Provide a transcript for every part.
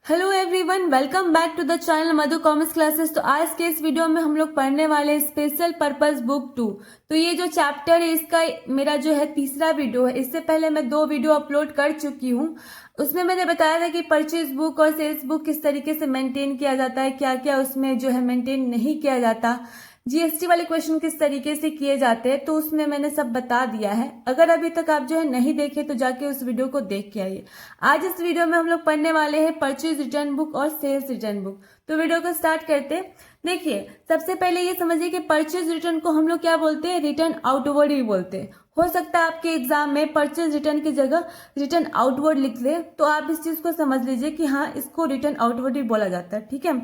Hello everyone, welcome back to the channel Madhu commerce classes. तो आज के इस वीडियो में हम लोग पढ़ने वाले हैं स्पेशल पर्पस बुक 2। तो ये जो चैप्टर है इसका मेरा जो है तीसरा वीडियो है। इससे पहले मैं 2 वीडियो अपलोड कर चुकी हूँ। उसमें मैंने बताया था कि परचेज बुक और सेल्स बुक किस तरीके से मेंटेन किया जाता है, क्या क्या उसमें जो है मेंटेन नहीं किया जाता, जीएसटी वाले क्वेश्चन किस तरीके से किए जाते हैं, तो उसमें मैंने सब बता दिया है। अगर अभी तक आप जो है नहीं देखे तो जाके उस वीडियो को देख के आइए। आज इस वीडियो में हम लोग पढ़ने वाले हैं परचेज रिटर्न बुक और सेल्स रिटर्न बुक। तो वीडियो को स्टार्ट करते हैं। देखिए, सबसे पहले ये समझिए कि परचेज रिटर्न को हम लोग क्या बोलते हैं, रिटर्न आउटवर्ड ही बोलते हैं। हो सकता है आपके एग्जाम में परचेज रिटर्न की जगह रिटर्न आउटवर्ड लिख दे, तो आप इस चीज को समझ लीजिए कि हाँ, इसको रिटर्न आउटवर्ड ही बोला जाता है। ठीक है,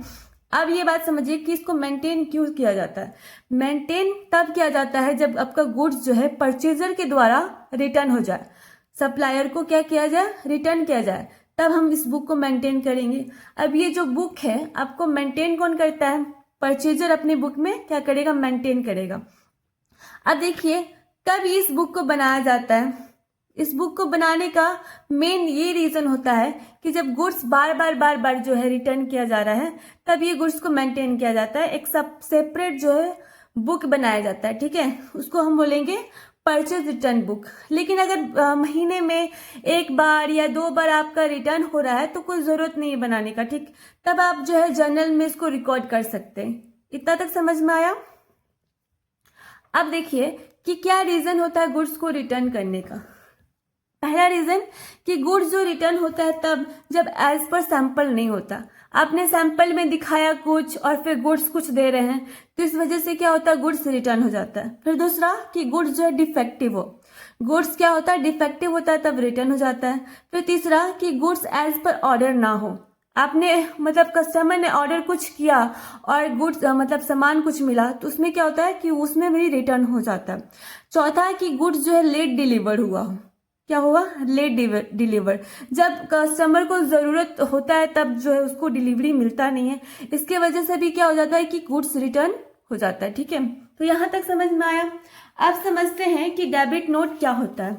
अब ये बात समझिए कि इसको मेंटेन क्यों किया जाता है। मेंटेन तब किया जाता है जब आपका गुड्स जो है परचेजर के द्वारा रिटर्न हो जाए, सप्लायर को क्या किया जाए, रिटर्न किया जाए, तब हम इस बुक को मेंटेन करेंगे। अब ये जो बुक है आपको मेंटेन कौन करता है, परचेजर अपनी बुक में क्या करेगा, मेंटेन करेगा। अब देखिए, कब इस बुक को बनाया जाता है। इस बुक को बनाने का मेन ये रीजन होता है कि जब गुड्स बार बार जो है रिटर्न किया जा रहा है, तब ये गुड्स को मेंटेन किया जाता है। एक सब सेपरेट जो है बुक बनाया जाता है। ठीक है, उसको हम बोलेंगे परचेज रिटर्न बुक। लेकिन अगर महीने में 1 बार या 2 बार आपका रिटर्न हो रहा है तो कोई जरूरत नहीं है बनाने का। ठीक, तब आप जो है जर्नल में इसको रिकॉर्ड कर सकते हैं। इतना तक समझ में आया। अब देखिए कि क्या रीजन होता है गुड्स को रिटर्न करने का। पहला रीजन कि गुड्स जो रिटर्न होता है तब जब एज पर सैंपल नहीं होता। आपने सैंपल में दिखाया कुछ और फिर गुड्स कुछ दे रहे हैं, तो इस वजह से क्या होता है, गुड्स रिटर्न हो जाता है। फिर दूसरा कि गुड्स जो है डिफेक्टिव हो, गुड्स क्या होता है, डिफेक्टिव होता है, तब रिटर्न हो जाता है। फिर तीसरा कि गुड्स एज पर ऑर्डर ना हो। आपने मतलब कस्टमर ने ऑर्डर कुछ किया और गुड्स मतलब सामान कुछ मिला, तो उसमें क्या होता है कि उसमें भी रिटर्न हो जाता है। चौथा है कि गुड्स जो है लेट डिलीवर हुआ हो। क्या हुआ, लेट डिलीवर। जब कस्टमर को जरूरत होता है तब जो है उसको डिलीवरी मिलता नहीं है, इसके वजह से भी क्या हो जाता है कि गुड्स रिटर्न हो जाता है। ठीक है, तो यहां तक समझ में आया। अब समझते हैं कि डेबिट नोट क्या होता है।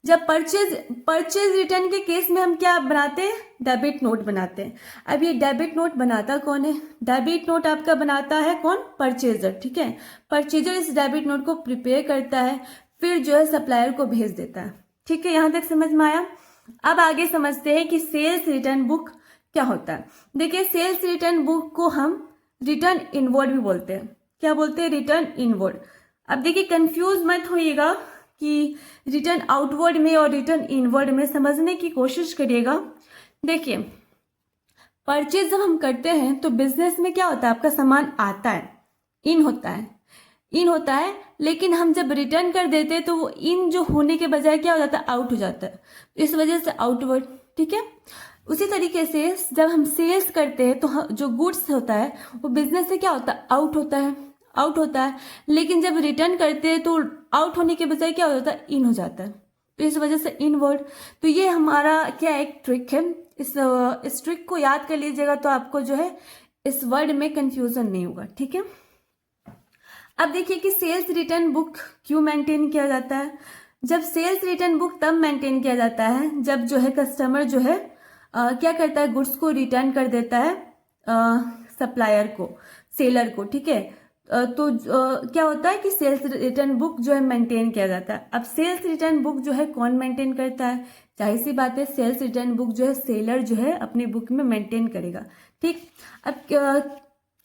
जब परचेज रिटर्न के केस में हम क्या बनाते हैं, डेबिट नोट बनाते हैं। अब ये डेबिट नोट बनाता कौन है, डेबिट नोट आपका बनाता है कौन, परचेजर। ठीक है, परचेजर इस डेबिट नोट को प्रिपेयर करता है, फिर जो है सप्लायर को भेज देता है। ठीक है, यहां तक समझ में आया। अब आगे समझते हैं कि सेल्स रिटर्न बुक क्या होता है। देखिए, सेल्स रिटर्न बुक को हम रिटर्न इनवर्ड भी बोलते हैं। क्या बोलते हैं, रिटर्न इनवर्ड। अब देखिए, कंफ्यूज मत होइएगा कि रिटर्न आउटवर्ड में और रिटर्न इनवर्ड में, समझने की कोशिश करिएगा। देखिए, परचेज जब हम करते हैं तो बिजनेस में क्या होता है, आपका सामान आता है, इन होता है, इन होता है, लेकिन हम जब रिटर्न कर देते हैं तो वो इन जो होने के बजाय क्या हो जाता है, आउट हो जाता है। इस वजह से आउटवर्ड। ठीक है, उसी तरीके से जब हम सेल्स करते हैं तो जो गुड्स होता है वो बिजनेस से क्या होता है, आउट होता है, आउट होता है। लेकिन जब रिटर्न करते हैं तो आउट होने के बजाय क्या हो जाता है, इन हो जाता है, तो इस वजह से इनवर्ड। तो ये हमारा क्या एक ट्रिक है। इस ट्रिक को याद कर लीजिएगा तो आपको जो है इस वर्ड में कंफ्यूजन नहीं होगा। ठीक है, अब देखिए कि सेल्स रिटर्न बुक क्यों मेंटेन किया जाता है। जब सेल्स रिटर्न बुक तब मेंटेन किया जाता है जब जो है कस्टमर जो है क्या करता है, गुड्स को रिटर्न कर देता है सप्लायर को, सेलर को। ठीक है, तो क्या होता है कि सेल्स रिटर्न बुक जो है मेंटेन किया जाता है। अब सेल्स रिटर्न बुक जो है कौन मेंटेन करता है, जाहिर सी बात है सेल्स रिटर्न बुक जो है सेलर जो है अपनी बुक में मेंटेन करेगा। ठीक, अब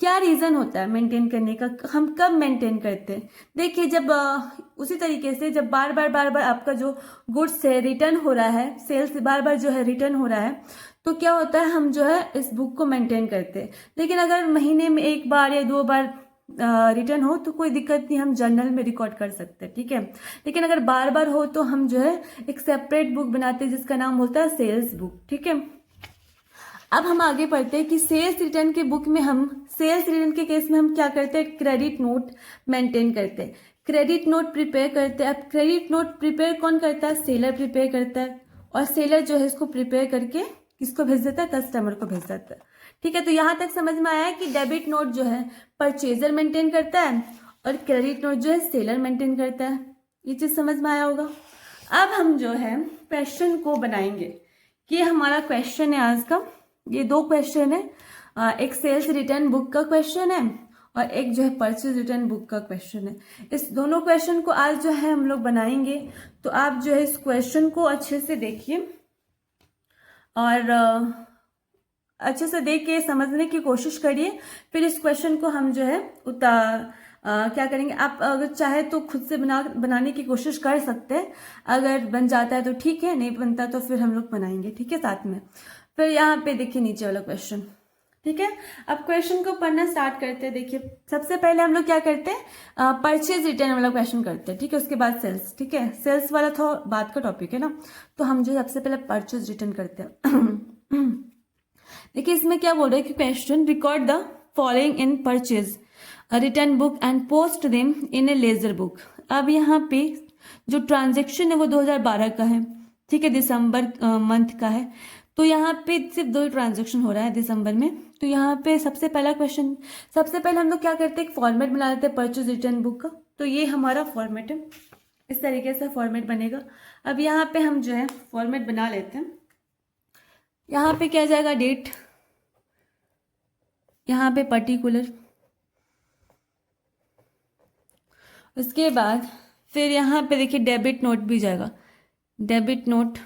क्या रीजन होता है मेंटेन करने का, हम कब मेंटेन करते हैं। देखिए, जब उसी तरीके से जब बार बार आपका जो गुड्स है रिटर्न हो रहा है, सेल्स बार बार जो है रिटर्न हो रहा है, तो क्या होता है, हम जो है इस बुक को मेंटेन करते हैं। लेकिन अगर महीने में 1 बार या 2 बार रिटर्न हो तो कोई दिक्कत नहीं, हम जर्नल में रिकॉर्ड कर सकते हैं। ठीक है, लेकिन अगर बार बार हो तो हम जो है एक सेपरेट बुक बनाते हैं जिसका नाम होता है सेल्स बुक। ठीक है, अब हम आगे पढ़ते हैं कि सेल्स रिटर्न के बुक में हम, सेल्स रिटर्न के केस में हम क्या करते हैं, क्रेडिट नोट मेंटेन करते हैं, क्रेडिट नोट प्रिपेयर करते हैं। अब क्रेडिट नोट प्रिपेयर कौन करता है, सेलर प्रिपेयर करता है, और सेलर जो है इसको प्रिपेयर करके किसको भेज देता है, कस्टमर को भेज देता है। ठीक है, तो यहां तक समझ में आया कि डेबिट नोट जो है परचेजर मेंटेन करता है और क्रेडिट नोट जो है सेलर मेंटेन करता है। ये चीज समझ में आया होगा। अब हम जो है क्वेश्चन को बनाएंगे ये हमारा क्वेश्चन है आज का। ये दो क्वेश्चन है, एक सेल्स रिटर्न बुक का क्वेश्चन है और एक जो है परचेज रिटर्न बुक का क्वेश्चन है। इस दोनों क्वेश्चन को आज जो है हम लोग बनाएंगे। तो आप जो है इस क्वेश्चन को अच्छे से देखिए और अच्छे से देख के समझने की कोशिश करिए। फिर इस क्वेश्चन को हम जो है क्या करेंगे, आप अगर चाहे तो खुद से बनाने की कोशिश कर सकते हैं। अगर बन जाता है तो ठीक है, नहीं बनता तो फिर हम लोग बनाएंगे, ठीक है, साथ में। फिर यहाँ पे देखिए नीचे वाला क्वेश्चन, ठीक है। अब क्वेश्चन को पढ़ना स्टार्ट करते हैं। देखिए सबसे पहले हम लोग क्या करते हैं, परचेज रिटर्न वाला क्वेश्चन करते हैं, ठीक है। उसके बाद सेल्स, ठीक है, सेल्स वाला तो बात का टॉपिक है ना। तो हम जो सबसे पहले परचेज रिटर्न करते हैं। देखिए इसमें क्या बोल रहे हैं कि question, record the following in purchase return book and post them in A laser book. अब यहाँ पे जो ट्रांजेक्शन है वो 2012 का है, ठीक है, दिसंबर मंथ का है। तो यहाँ पे सिर्फ 2 ट्रांजेक्शन हो रहा है दिसंबर में। तो यहाँ पे सबसे पहला क्वेश्चन, सबसे पहले हम लोग क्या करते हैं, एक फॉर्मेट बना लेते हैं परचेज रिटर्न बुक का। तो ये हमारा फॉर्मेट है, इस तरीके से फॉर्मेट बनेगा। अब यहाँ पे हम जो है फॉर्मेट बना लेते हैं। यहाँ पे क्या जाएगा, डेट, यहाँ पे पर्टिकुलर, उसके बाद फिर यहाँ पे देखिए डेबिट नोट भी जाएगा, डेबिट नोट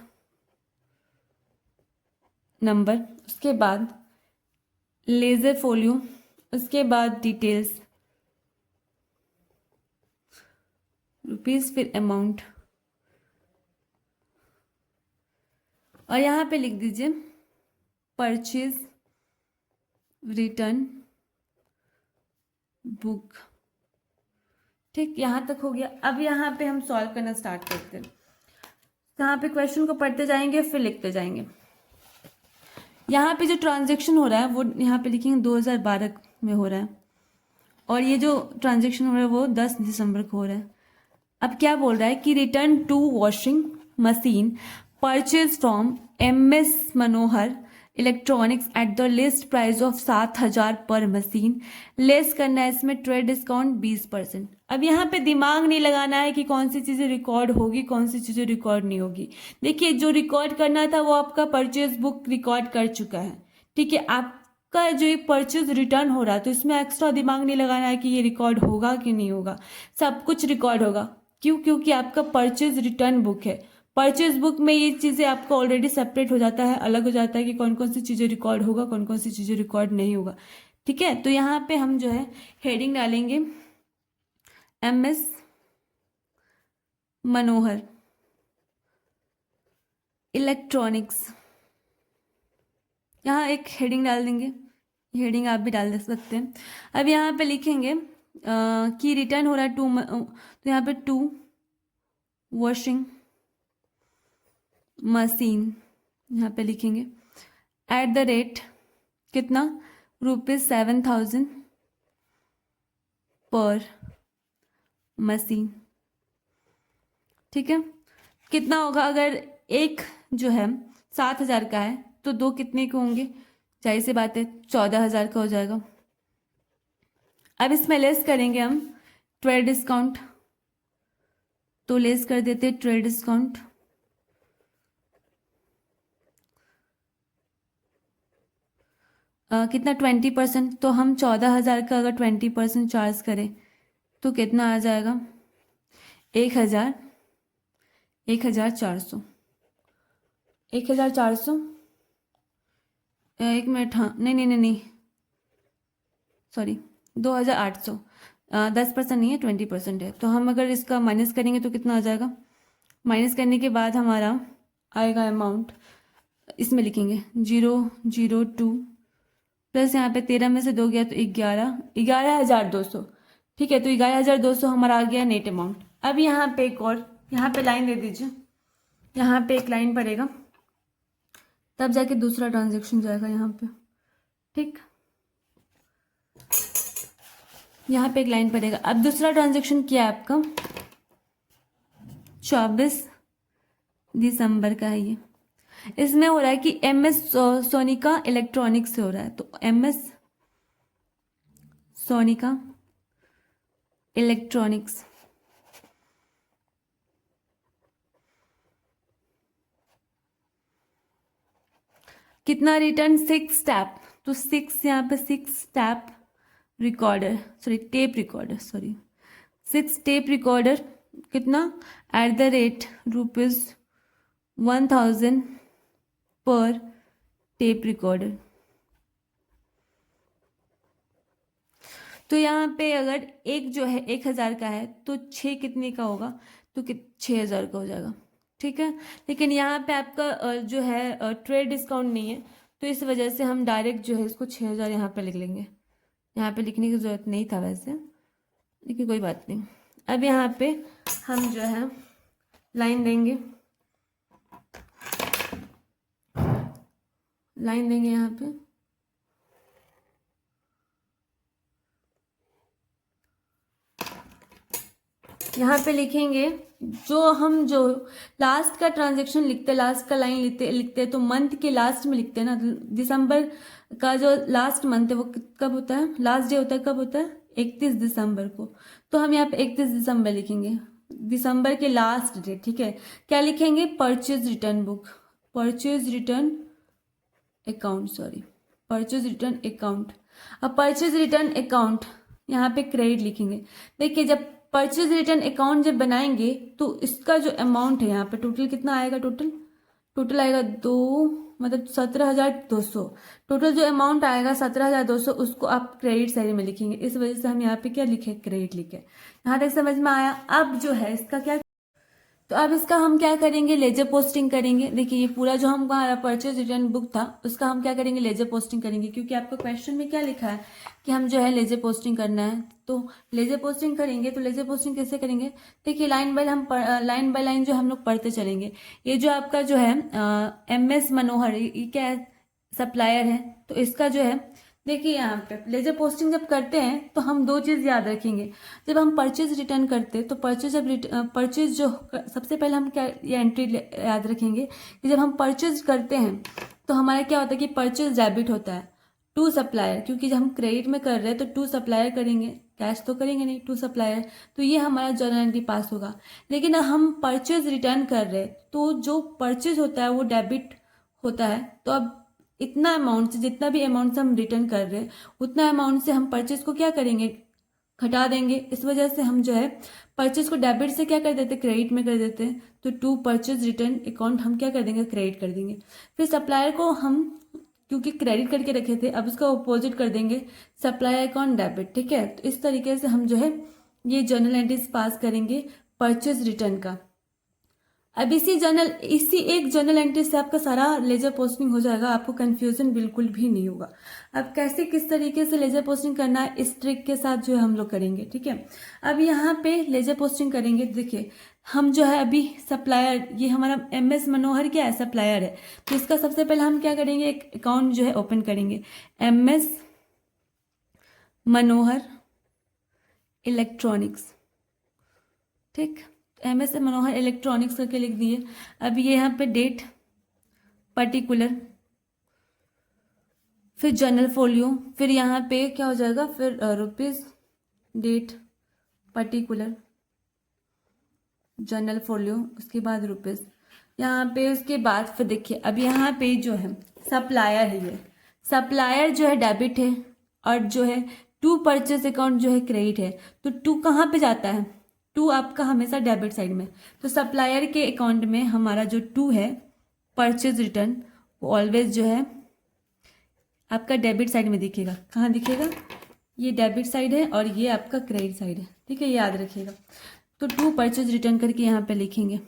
नंबर, उसके बाद लेजर फोलियो, उसके बाद डिटेल्स, रुपीज, फिर अमाउंट। और यहाँ पे लिख दीजिए परचेज रिटर्न बुक, ठीक, यहाँ तक हो गया। अब यहाँ पे हम सॉल्व करना स्टार्ट करते हैं। यहाँ पे क्वेश्चन को पढ़ते जाएंगे फिर लिखते जाएंगे। यहाँ पे जो ट्रांजेक्शन हो रहा है वो यहाँ पे लिखेंगे 2012 में हो रहा है, और ये जो ट्रांजेक्शन हो रहा है वो 10 दिसंबर को हो रहा है। अब क्या बोल रहा है कि return to washing machine purchase from MS Manohar electronics at the list price of 7,000 पर मशीन, लेस करना है इसमें ट्रेड डिस्काउंट 20%। अब यहाँ पे दिमाग नहीं लगाना है कि कौन सी चीज़ें रिकॉर्ड होगी कौन सी चीज़ें रिकॉर्ड नहीं होगी। देखिए जो रिकॉर्ड करना था वो आपका परचेज बुक रिकॉर्ड कर चुका है, ठीक है। आपका जो ये परचेज रिटर्न हो रहा है तो इसमें एक्स्ट्रा दिमाग नहीं लगाना है कि ये रिकॉर्ड होगा कि नहीं होगा, सब कुछ रिकॉर्ड होगा। क्यों? क्योंकि आपका परचेज रिटर्न बुक है। परचेज बुक में ये चीज़ें आपका ऑलरेडी सेपरेट हो जाता है, अलग हो जाता है कि कौन कौन सी चीज़ें रिकॉर्ड होगा कौन कौन सी चीज़ें रिकॉर्ड नहीं होगा, ठीक है। तो यहाँ पे हम जो है हेडिंग डालेंगे MS मनोहर इलेक्ट्रॉनिक्स, यहाँ एक हेडिंग डाल देंगे, हेडिंग आप भी डाल दे सकते हैं। अब यहाँ पे लिखेंगे कि रिटर्न हो रहा है तो यहाँ पे 2 वॉशिंग मशीन यहाँ पे लिखेंगे एट द रेट कितना, ₹7,000 पर मशीन, ठीक है। कितना होगा, अगर एक जो है 7,000 का है तो 2 कितने के होंगे, जाहिर सी बात है 14,000 का हो जाएगा। अब इसमें लेस करेंगे हम ट्रेड डिस्काउंट, तो लेस कर देते ट्रेड डिस्काउंट, कितना 20%। तो हम 14,000 का अगर 20% चार्ज करें तो कितना आ जाएगा, 1,400। 1,400, एक मिनट, हाँ नहीं सॉरी 2,800। 10% नहीं है 20% है। तो हम अगर इसका माइनस करेंगे तो कितना आ जाएगा, माइनस करने के बाद हमारा आएगा अमाउंट, इसमें लिखेंगे 002 प्लस यहाँ पे 13 में से 2 गया तो 11,200, ठीक है। तो 11,200 हमारा आ गया नेट अमाउंट। अब यहाँ पे एक और, यहाँ पे लाइन दे दीजिए, यहाँ पे एक लाइन पड़ेगा तब जाके दूसरा ट्रांजेक्शन जाएगा यहाँ पे, ठीक, यहाँ पे एक लाइन पड़ेगा। अब दूसरा ट्रांजेक्शन क्या है आपका, 24 दिसंबर का है ये। इसमें हो रहा है कि MS सोनिका इलेक्ट्रॉनिक्स से हो रहा है, तो MS सोनिका इलेक्ट्रॉनिक्स, कितना रिटर्न, 6 स्टेप, तो 6 यहाँ पे 6 step recorder, sorry tape recorder, sorry 6 tape recorder कितना, ₹1000 पर टेप रिकॉर्डर। तो यहाँ पे अगर एक जो है 1000 का है तो 6 कितने का होगा, तो 6000 का हो जाएगा, ठीक है। लेकिन यहाँ पे आपका जो है ट्रेड डिस्काउंट नहीं है, तो इस वजह से हम डायरेक्ट जो है इसको 6000 यहाँ पे लिख लेंगे। यहाँ पे लिखने की ज़रूरत नहीं था वैसे, लेकिन कोई बात नहीं। अब यहाँ पे हम जो है लाइन देंगे, लाइन देंगे यहाँ पे, यहाँ पे लिखेंगे जो लास्ट का ट्रांजेक्शन लिखते हैं, लास्ट का लाइन लिखते हैं तो मंथ के लास्ट में लिखते हैं ना। दिसंबर का जो लास्ट मंथ है वो कब होता है, लास्ट डे होता है, कब होता है, 31 दिसंबर को। तो हम यहाँ पे 31 दिसंबर लिखेंगे, दिसंबर के लास्ट डे, ठीक है। क्या लिखेंगे, purchase return book, purchase return account, sorry purchase return account. अब परचेज रिटर्न अकाउंट यहाँ पे क्रेडिट लिखेंगे। देखिए जब परचेज रिटर्न अकाउंट जब बनाएंगे तो इसका जो अमाउंट है यहाँ पे टोटल कितना आएगा, टोटल आएगा 17,200। टोटल जो अमाउंट आएगा 17,200, उसको आप क्रेडिट साइड में लिखेंगे। इस वजह से हम यहाँ पे क्या लिखे, क्रेडिट लिखे। यहाँ तक समझ में आया। अब जो है इसका क्या, तो अब इसका हम क्या करेंगे, लेजर पोस्टिंग करेंगे। देखिए ये पूरा जो हमारा परचेज रिटर्न बुक था उसका हम क्या करेंगे, लेजर पोस्टिंग करेंगे, क्योंकि आपको क्वेश्चन में क्या लिखा है कि हम जो है लेजर पोस्टिंग करना है। तो लेजर पोस्टिंग करेंगे, तो लेजर पोस्टिंग कैसे करेंगे, देखिए लाइन बाय लाइन जो हम लोग पढ़ते चलेंगे। ये जो आपका जो है MS मनोहर, ये क्या है, सप्लायर है। तो इसका जो है देखिए यहाँ पे लेजर पोस्टिंग जब करते हैं तो हम दो चीज़ याद रखेंगे। जब हम परचेज रिटर्न करते हैं तो परचेज जो सबसे पहले हम क्या ये एंट्री याद रखेंगे कि जब हम परचेज करते हैं तो हमारा क्या होता है कि परचेज डेबिट होता है टू सप्लायर, क्योंकि जब हम क्रेडिट में कर रहे हैं तो टू सप्लायर करेंगे, कैश तो करेंगे नहीं, टू सप्लायर, तो ये हमारा जर्नल एंट्री पास होगा। लेकिन हम परचेज रिटर्न कर रहे हैं तो जो परचेज होता है वो डेबिट होता है। तो अब इतना अमाउंट से, जितना भी अमाउंट से हम रिटर्न कर रहे हैं उतना अमाउंट से हम परचेज को क्या करेंगे, घटा देंगे। इस वजह से हम जो है परचेज को डेबिट से क्या कर देते, क्रेडिट में कर देते हैं। तो टू परचेज रिटर्न अकाउंट हम क्या कर देंगे, क्रेडिट कर देंगे। फिर सप्लायर को हम क्योंकि क्रेडिट करके रखे थे, अब उसका अपोजिट कर देंगे, सप्लायर अकाउंट डेबिट, ठीक है। तो इस तरीके से हम जो है ये जर्नल एंट्रीज पास करेंगे परचेज रिटर्न का। अब इसी एक जर्नल एंट्री से आपका सारा लेजर पोस्टिंग हो जाएगा, आपको कंफ्यूजन बिल्कुल भी नहीं होगा। अब कैसे किस तरीके से लेजर पोस्टिंग करना है इस ट्रिक के साथ जो है हम लोग करेंगे, ठीक है। अब यहाँ पे लेजर पोस्टिंग करेंगे, देखिए हम जो है अभी सप्लायर, ये हमारा MS मनोहर क्या है, सप्लायर है। तो इसका सबसे पहले हम क्या करेंगे, एक अकाउंट जो है ओपन करेंगे, MS मनोहर इलेक्ट्रॉनिक्स, ठीक, MS मनोहर इलेक्ट्रॉनिक्स करके लिख दिए। अब ये यहाँ पे डेट पर्टिकुलर, फिर जनरल फोलियो, फिर यहाँ पे क्या हो जाएगा, फिर rupees, date particular, general folio, उसके बाद रुपीज यहाँ पे। उसके बाद फिर देखिए अब यहाँ पे जो है सप्लायर है, ये सप्लायर जो है डेबिट है और जो है टू परचेज अकाउंट जो है क्रेडिट है। तो टू कहाँ पे जाता है, टू आपका हमेशा डेबिट साइड में। तो सप्लायर के अकाउंट में हमारा जो टू है परचेज रिटर्न वो ऑलवेज जो है आपका डेबिट साइड में दिखेगा। कहाँ दिखेगा, ये डेबिट साइड है और ये आपका क्रेडिट साइड है, ठीक है, याद रखिएगा। तो टू परचेज रिटर्न करके यहाँ पे लिखेंगे।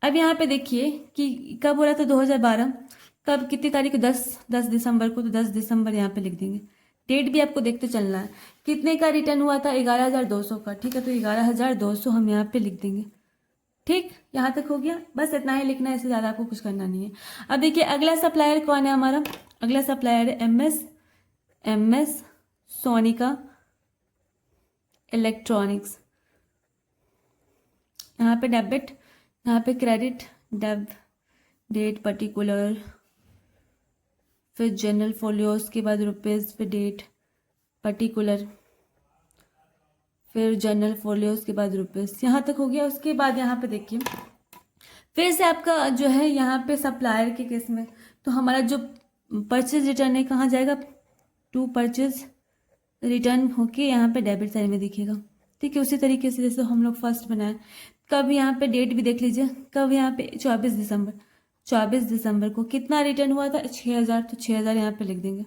अब यहाँ पे देखिए कि कब हो रहा था, 2012, कब कितनी तारीख को, 10 दिसंबर को। तो 10 दिसंबर यहाँ पे लिख देंगे। डेट भी आपको देखते चलना है, कितने का रिटर्न हुआ था, 11,200 का, ठीक है। तो 11,200 हम यहाँ पे लिख देंगे, ठीक। यहाँ तक हो गया, बस इतना ही लिखना है, इससे ज़्यादा आपको कुछ करना नहीं है। अब देखिए अगला सप्लायर कौन है हमारा, अगला सप्लायर है MS सोनिका इलेक्ट्रॉनिक्स। यहाँ पे डेबिट, यहाँ पे क्रेडिट, डेट पर्टिकुलर, फिर जनरल फोलियो, उसके बाद रुपीज़, फिर डेट पर्टिकुलर, फिर जनरल फोलियो, उसके बाद रुपीज़। यहाँ तक हो गया। उसके बाद यहाँ पे देखिए फिर से आपका जो है यहाँ पे सप्लायर के केस में तो हमारा जो परचेज रिटर्न है कहाँ जाएगा, टू परचेज रिटर्न होके यहाँ पे डेबिट साइड में दिखेगा। ठीक है, उसी तरीके से जैसे हम लोग फर्स्ट बनाए, कब यहाँ पे डेट भी देख लीजिए, कब यहाँ पे 24 दिसंबर को कितना रिटर्न हुआ था, 6000, तो 6000 यहाँ पे लिख देंगे।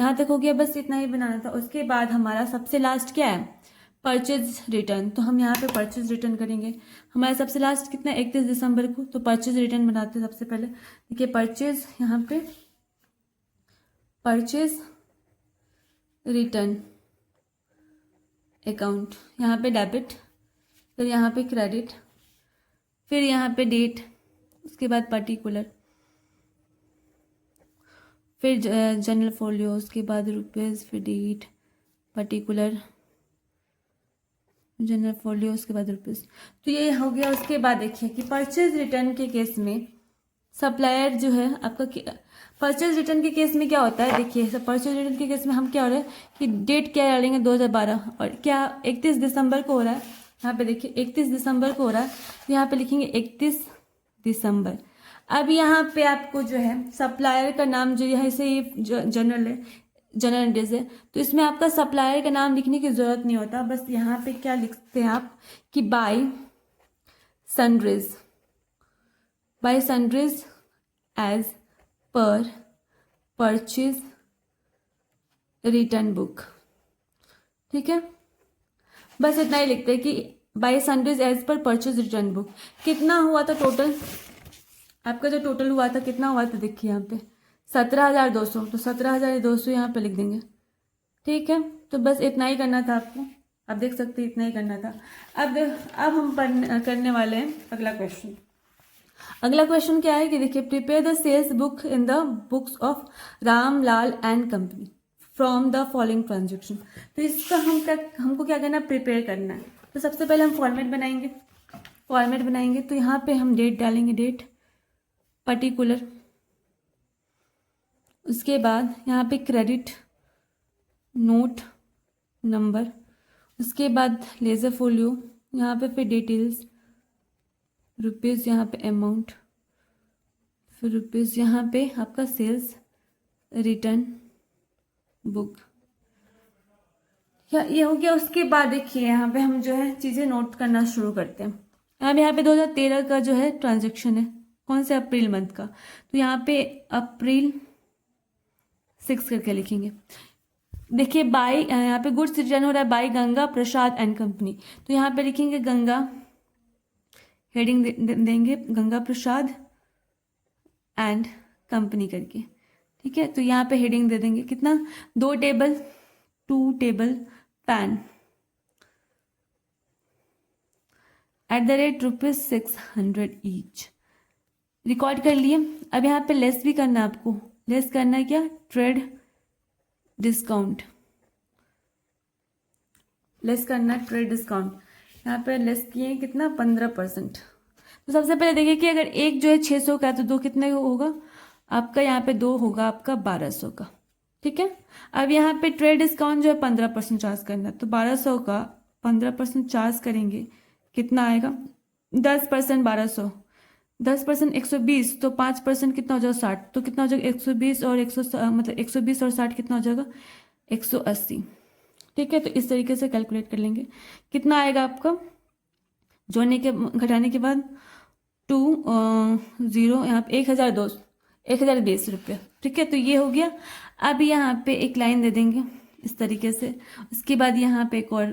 यहाँ तक हो गया, बस इतना ही बनाना था। उसके बाद हमारा सबसे लास्ट क्या है, परचेज रिटर्न। तो हम यहाँ पे परचेज रिटर्न करेंगे। हमारा सबसे लास्ट कितना, 31 दिसंबर को, तो परचेज रिटर्न बनाते हैं सबसे पहले। देखिए परचेज, यहाँ पे परचेज रिटर्न अकाउंट, यहाँ पे डेबिट, फिर यहाँ पे क्रेडिट, फिर यहाँ पे डेट, उसके बाद पर्टिकुलर, फिर जनरल फोलियो, उसके बाद रुपीज़, फिर डेट, पर्टिकुलर, जनरल फोलियो, उसके बाद रुपीज़। तो ये हो गया। उसके बाद देखिए कि परचेज रिटर्न के केस में सप्लायर जो है आपका, परचेज रिटर्न के केस में क्या होता है, देखिए परचेज रिटर्न के केस में हम क्या हो रहा है कि डेट क्या डालेंगे, 2012, और क्या 31 दिसंबर को हो रहा है। यहाँ पे देखिए 31 दिसंबर को हो रहा है, तो यहाँ पे लिखेंगे 31 दिसंबर। अब यहाँ पे आपको जो है सप्लायर का नाम जो है, इसे ये जनरल है, जनरल एंट्रीज है, तो इसमें आपका सप्लायर का नाम लिखने की जरूरत नहीं होता। बस यहाँ पे क्या लिखते हैं आप कि by sunrise as per purchase return book. ठीक है, बस इतना ही लिखते हैं कि by sunrise as per purchase return book. कितना हुआ था टोटल, आपका जो टोटल हुआ था कितना हुआ था, देखिए यहाँ पे 17,200, तो 17,200 यहाँ पे लिख देंगे। ठीक है, तो बस इतना ही करना था आपको, आप देख सकते हैं इतना ही करना था। अब हम करने वाले हैं अगला क्वेश्चन। अगला क्वेश्चन क्या है कि देखिए prepare the sales book in the books of Ram Lal and company from the following transaction. तो इसका हमको क्या करना है, प्रिपेयर करना है। तो सबसे पहले हम फॉर्मेट बनाएंगे। तो यहाँ पे हम डेट डालेंगे, डेट, पर्टिकुलर, उसके बाद यहाँ पे क्रेडिट नोट नंबर, उसके बाद लेजर फोलियो, यहाँ पे फिर डिटेल्स, रुपीज़, यहाँ पे अमाउंट, फिर रुपीज़, यहाँ पे आपका सेल्स रिटर्न बुक। ये हो गया। उसके बाद देखिए यहाँ पे हम जो है चीज़ें नोट करना शुरू करते हैं। अब यहाँ पे 2013 का जो है ट्रांजेक्शन है, कौन से, अप्रैल मंथ का, तो यहाँ पे अप्रैल 6 करके लिखेंगे। देखिए बाय, यहाँ पे गुड्स रिटर्न हो रहा है by Ganga Prasad and company, तो यहाँ पे लिखेंगे गंगा, हेडिंग देंगे गंगा प्रसाद एंड कंपनी करके। ठीक है, तो यहाँ पे हेडिंग दे देंगे कितना, 2 टेबल पैन @600 ईच, रिकॉर्ड कर लिए। अब यहाँ पे लेस भी करना है आपको, लेस करना है क्या, ट्रेड डिस्काउंट, लेस करना है ट्रेड डिस्काउंट। यहाँ पे लेस किए कितना, 15%। तो सबसे पहले देखिए कि अगर एक जो है 600 का है तो 2 कितने का होगा आपका, यहाँ पे 2 होगा आपका 1200 का। ठीक है, अब यहाँ पे ट्रेड डिस्काउंट जो है 15% चार्ज करना है, तो 1200 का 15% चार्ज करेंगे, कितना आएगा, 10% 1200, 10% 120, तो 5% कितना हो जाएगा, 60, तो कितना हो जाएगा 120 और 120 और 60 कितना हो जाएगा, 180। ठीक है, तो इस तरीके से कैलकुलेट कर लेंगे, कितना आएगा आपका, जोड़ने के घटाने के बाद 20 यहाँ पे 1,020 रुपये। ठीक है, तो ये हो गया। अब यहाँ पे एक लाइन दे देंगे इस तरीके से। उसके बाद यहाँ पे एक और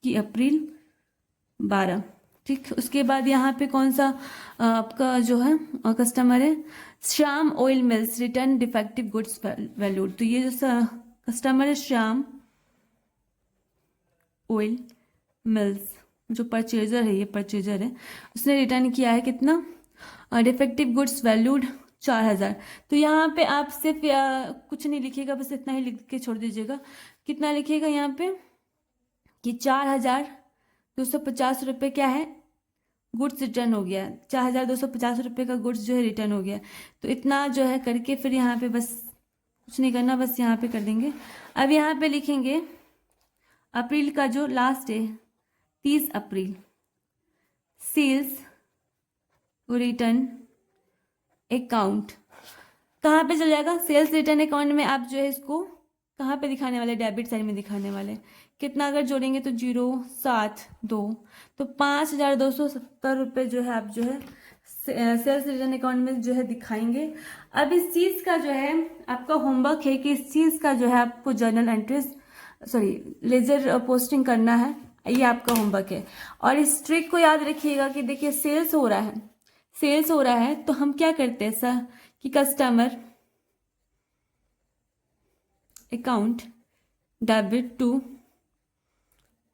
कि अप्रैल 12। ठीक, उसके बाद यहाँ पे कौन सा आपका जो है कस्टमर है, Shyam oil mills return defective goods valued. तो ये जो कस्टमर है श्याम ऑयल मिल्स, जो परचेजर है, ये परचेजर है, उसने रिटर्न किया है कितना, डिफेक्टिव गुड्स वैल्यूड 4000। तो यहाँ पे आप सिर्फ कुछ नहीं लिखिएगा, बस इतना ही लिख के छोड़ दीजिएगा। कितना लिखिएगा यहाँ पे कि 4,250 रुपये क्या है, गुड्स रिटर्न हो गया, 4,250 रुपये का गुड्स जो है रिटर्न हो गया। तो इतना जो है करके फिर यहाँ पे बस कुछ नहीं करना, बस यहाँ पे कर देंगे। अब यहाँ पे लिखेंगे अप्रैल का जो लास्ट है 30 अप्रैल, सेल्स रिटर्न अकाउंट कहाँ पे चल जाएगा, सेल्स रिटर्न अकाउंट में आप जो है इसको कहाँ पे दिखाने वाले, डेबिट साइड में दिखाने वाले। कितना अगर जोड़ेंगे तो 072, तो 5,270 रुपये जो है आप जो है सेल्स रिटर्न अकाउंट में जो है दिखाएंगे। अब इस चीज़ का जो है आपका होमवर्क है कि इस चीज़ का जो है आपको जर्नल एंट्रीज लेजर पोस्टिंग करना है, ये आपका होमवर्क है। और इस ट्रिक को याद रखिएगा कि देखिए सेल्स हो रहा है तो हम क्या करते हैं ऐसा कि customer account debit to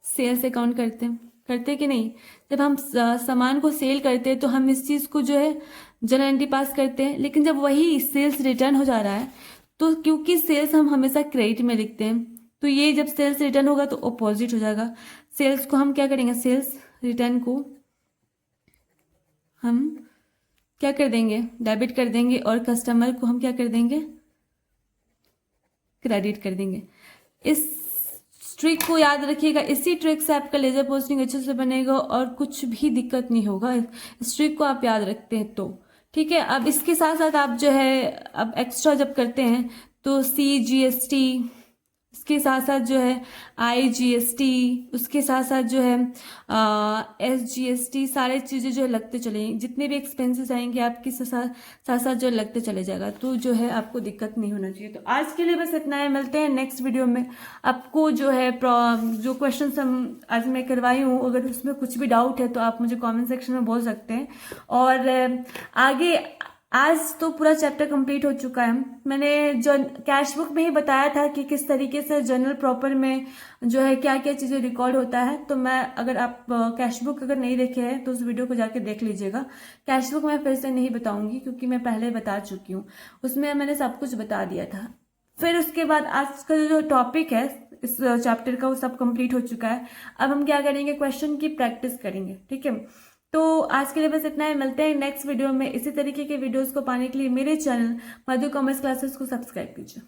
sales account करते कि नहीं। जब हम सामान को सेल करते हैं तो हम इस चीज़ को जो है जर्नल एंट्री पास करते हैं, लेकिन जब वही सेल्स रिटर्न हो जा रहा है तो क्योंकि सेल्स हम हमेशा क्रेडिट में लिखते हैं, तो ये जब सेल्स रिटर्न होगा तो अपोजिट हो जाएगा। सेल्स को हम क्या करेंगे, सेल्स रिटर्न को हम क्या कर देंगे, डेबिट कर देंगे, और कस्टमर को हम क्या कर देंगे, क्रेडिट कर देंगे। इस ट्रिक को याद रखिएगा, इसी ट्रिक से आपका लेजर पोस्टिंग अच्छे से बनेगा और कुछ भी दिक्कत नहीं होगा इस ट्रिक को आप याद रखते हैं तो। ठीक है, अब इसके साथ साथ आप जो है अब एक्स्ट्रा जब करते हैं तो CGST, इसके साथ साथ जो है IGST, उसके साथ साथ जो है SGST, सारे चीज़ें जो है लगते चलेंगे, जितने भी एक्सपेंसेस आएंगे आपके साथ साथ जो लगते चले जाएगा, तो जो है आपको दिक्कत नहीं होना चाहिए। तो आज के लिए बस इतना है, मिलते हैं नेक्स्ट वीडियो में। आपको जो है जो क्वेश्चन हम आज मैं करवाई हूँ, अगर उसमें कुछ भी डाउट है तो आप मुझे कॉमेंट सेक्शन में बोल सकते हैं। और आगे आज तो पूरा चैप्टर कंप्लीट हो चुका है। मैंने जो कैश बुक में ही बताया था कि किस तरीके से जर्नल प्रॉपर में जो है क्या क्या चीज़ें रिकॉर्ड होता है, तो मैं अगर आप कैश बुक अगर नहीं देखे हैं तो उस वीडियो को जाके देख लीजिएगा। कैश बुक मैं फिर से नहीं बताऊंगी क्योंकि मैं पहले बता चुकी हूँ, उसमें मैंने सब कुछ बता दिया था। फिर उसके बाद आज का जो टॉपिक है इस चैप्टर का वो सब कंप्लीट हो चुका है। अब हम क्या करेंगे, क्वेश्चन की प्रैक्टिस करेंगे। ठीक है, तो आज के लिए बस इतना है, मिलते हैं नेक्स्ट वीडियो में। इसी तरीके के वीडियोस को पाने के लिए मेरे चैनल मधु कॉमर्स क्लासेस को सब्सक्राइब कीजिए।